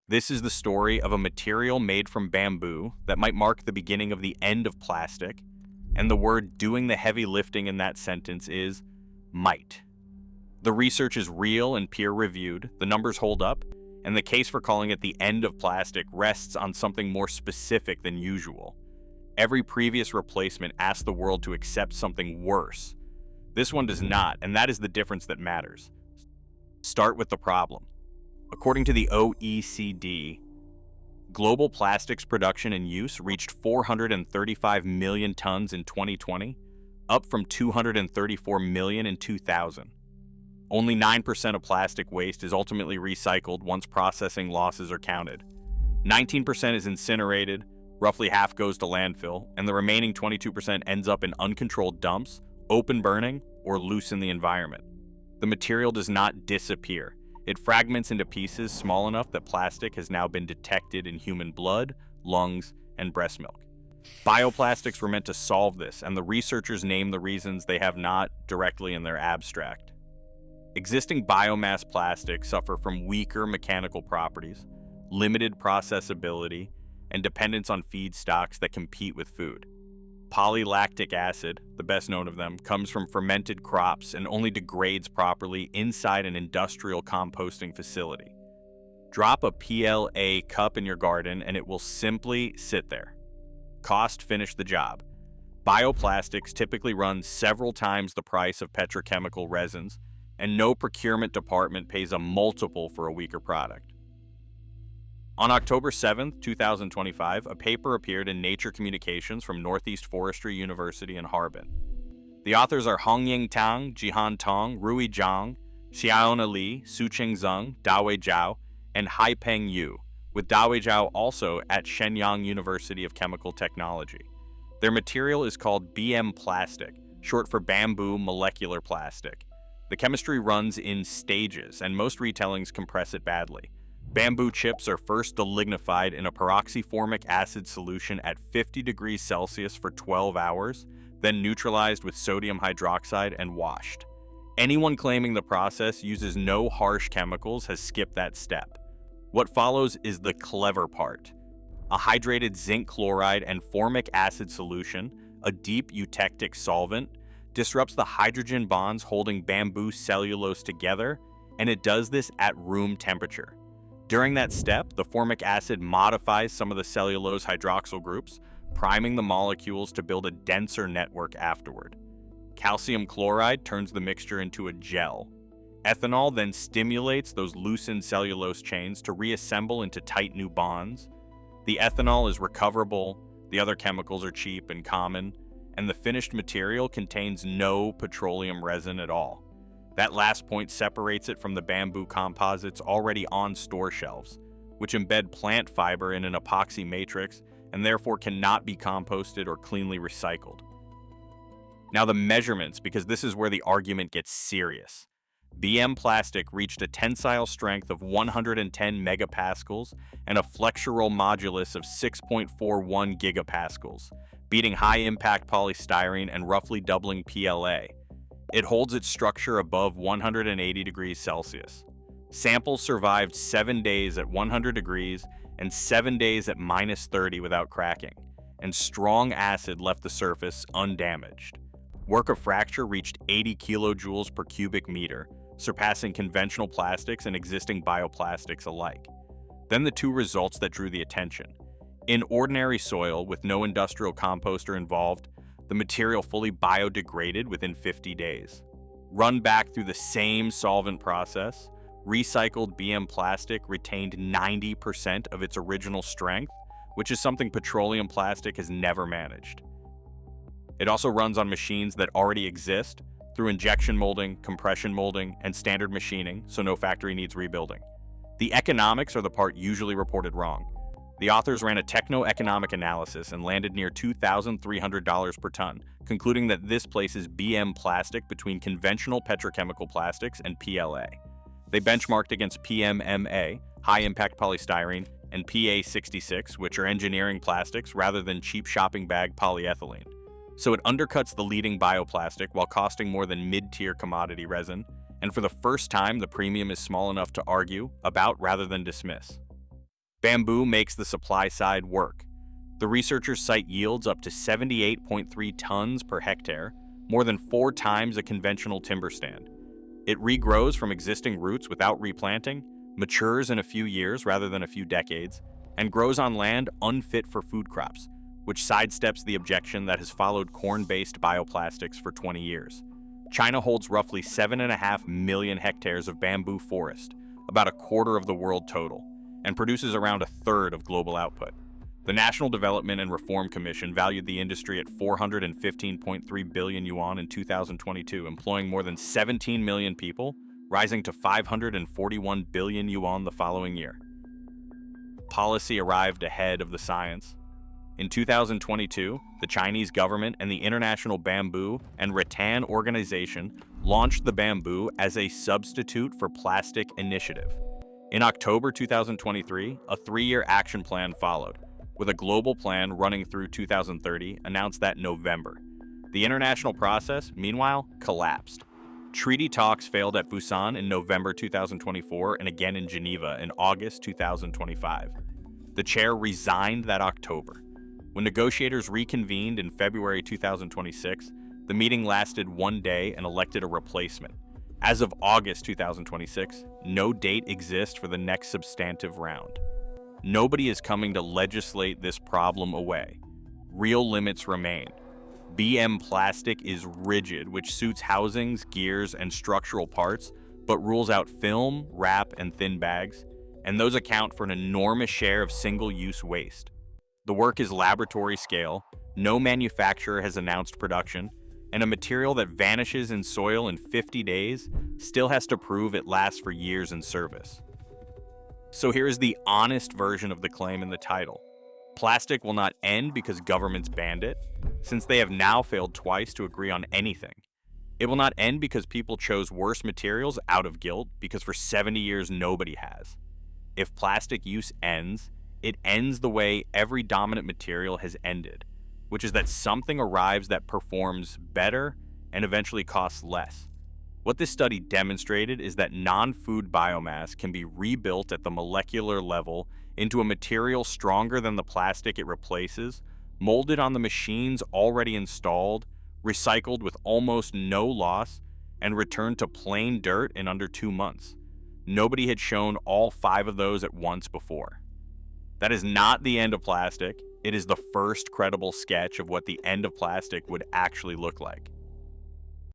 This is the story of a material made from bamboo that might mark the beginning of the end of plastic, and the word doing the heavy lifting in that sentence is might. The research is real and peer-reviewed, the numbers hold up, and the case for calling it the end of plastic rests on something more specific than usual. Every previous replacement asked the world to accept something worse. This one does not, and that is the difference that matters. Start with the problem. According to the OECD, global plastics production and use reached 435 million tons in 2020, up from 234 million in 2000. Only 9% of plastic waste is ultimately recycled once processing losses are counted. 19% is incinerated, roughly half goes to landfill, and the remaining 22% ends up in uncontrolled dumps, open burning, or loose in the environment. The material does not disappear. It fragments into pieces small enough that plastic has now been detected in human blood, lungs, and breast milk. Bioplastics were meant to solve this, and the researchers name the reasons they have not directly in their abstract. Existing biomass plastics suffer from weaker mechanical properties, limited processability, and dependence on feedstocks that compete with food. Polylactic acid, the best known of them, comes from fermented crops and only degrades properly inside an industrial composting facility. Drop a PLA cup in your garden and it will simply sit there. Cost finish the job. Bioplastics typically run several times the price of petrochemical resins, and no procurement department pays a multiple for a weaker product. On October 7, 2025, a paper appeared in Nature Communications from Northeast Forestry University in Harbin. The authors are Hongying Tang, Jihan Tong, Rui Zhang, Xiaona Li, Suqing Zheng, Dawei Zhao, and Haipeng Yu, with Dawei Zhao also at Shenyang University of Chemical Technology. Their material is called BM plastic, short for bamboo molecular plastic. The chemistry runs in stages, and most retellings compress it badly. Bamboo chips are first delignified in a peroxyformic acid solution at 50 degrees Celsius for 12 hours, then neutralized with sodium hydroxide and washed. Anyone claiming the process uses no harsh chemicals has skipped that step. What follows is the clever part. A hydrated zinc chloride and formic acid solution, a deep eutectic solvent, disrupts the hydrogen bonds holding bamboo cellulose together, and it does this at room temperature. During that step, the formic acid modifies some of the cellulose hydroxyl groups, priming the molecules to build a denser network afterward. Calcium chloride turns the mixture into a gel. Ethanol then stimulates those loosened cellulose chains to reassemble into tight new bonds. The ethanol is recoverable, the other chemicals are cheap and common, and the finished material contains no petroleum resin at all. That last point separates it from the bamboo composites already on store shelves, which embed plant fiber in an epoxy matrix and therefore cannot be composted or cleanly recycled. Now the measurements, because this is where the argument gets serious. BM plastic reached a tensile strength of 110 megapascals and a flexural modulus of 6.41 gigapascals, beating high-impact polystyrene and roughly doubling PLA. It holds its structure above 180 degrees Celsius. Samples survived 7 days at 100 degrees and 7 days at minus 30 without cracking, and strong acid left the surface undamaged. Work of fracture reached 80 kilojoules per cubic meter, surpassing conventional plastics and existing bioplastics alike. Then the two results that drew the attention. In ordinary soil with no industrial composter involved, the material fully biodegraded within 50 days. Run back through the same solvent process, recycled BM plastic retained 90% of its original strength, which is something petroleum plastic has never managed. It also runs on machines that already exist through injection molding, compression molding, and standard machining, so no factory needs rebuilding. The economics are the part usually reported wrong. The authors ran a techno-economic analysis and landed near $2,300 per ton, concluding that this places BM plastic between conventional petrochemical plastics and PLA. They benchmarked against PMMA, high-impact polystyrene, and PA66, which are engineering plastics rather than cheap shopping bag polyethylene. So it undercuts the leading bioplastic while costing more than mid-tier commodity resin, and for the first time the premium is small enough to argue about rather than dismiss. Bamboo makes the supply side work. The researchers cite yields up to 78.3 tons per hectare, more than 4 times a conventional timber stand. It regrows from existing roots without replanting, matures in a few years rather than a few decades, and grows on land unfit for food crops, which sidesteps the objection that has followed corn-based bioplastics for 20 years. China holds roughly 7.5 million hectares of bamboo forest, about a quarter of the world total, and produces around a third of global output. The National Development and Reform Commission valued the industry at 415.3 billion yuan in 2022, employing more than 17 million people, rising to 541 billion yuan the following year. Policy arrived ahead of the science. In 2022, the Chinese government and the International Bamboo and Rattan Organization launched the bamboo as a substitute for plastic initiative. In October 2023, a 3-year action plan followed, with a global plan running through 2030 announced that November. The international process, meanwhile, collapsed. Treaty talks failed at Busan in November 2024 and again in Geneva in August 2025. The chair resigned that October. When negotiators reconvened in February 2026, the meeting lasted 1 day and elected a replacement. As of August 2026, no date exists for the next substantive round. Nobody is coming to legislate this problem away. Real limits remain. BM plastic is rigid, which suits housings, gears, and structural parts, but rules out film, wrap, and thin bags, and those account for an enormous share of single-use waste. The work is laboratory scale, no manufacturer has announced production, and a material that vanishes in soil in 50 days still has to prove it lasts for years in service. So here is the honest version of the claim in the title. Plastic will not end because governments banned it, since they have now failed twice to agree on anything. It will not end because people chose worse materials out of guilt, because for 70 years nobody has. If plastic use ends, it ends the way every dominant material has ended, which is that something arrives that performs better and eventually costs less. What this study demonstrated is that non-food biomass can be rebuilt at the molecular level into a material stronger than the plastic it replaces, molded on the machines already installed, recycled with almost no loss, and returned to plain dirt in under 2 months. Nobody had shown all 5 of those at once before. That is not the end of plastic. It is the first credible sketch of what the end of plastic would actually look like.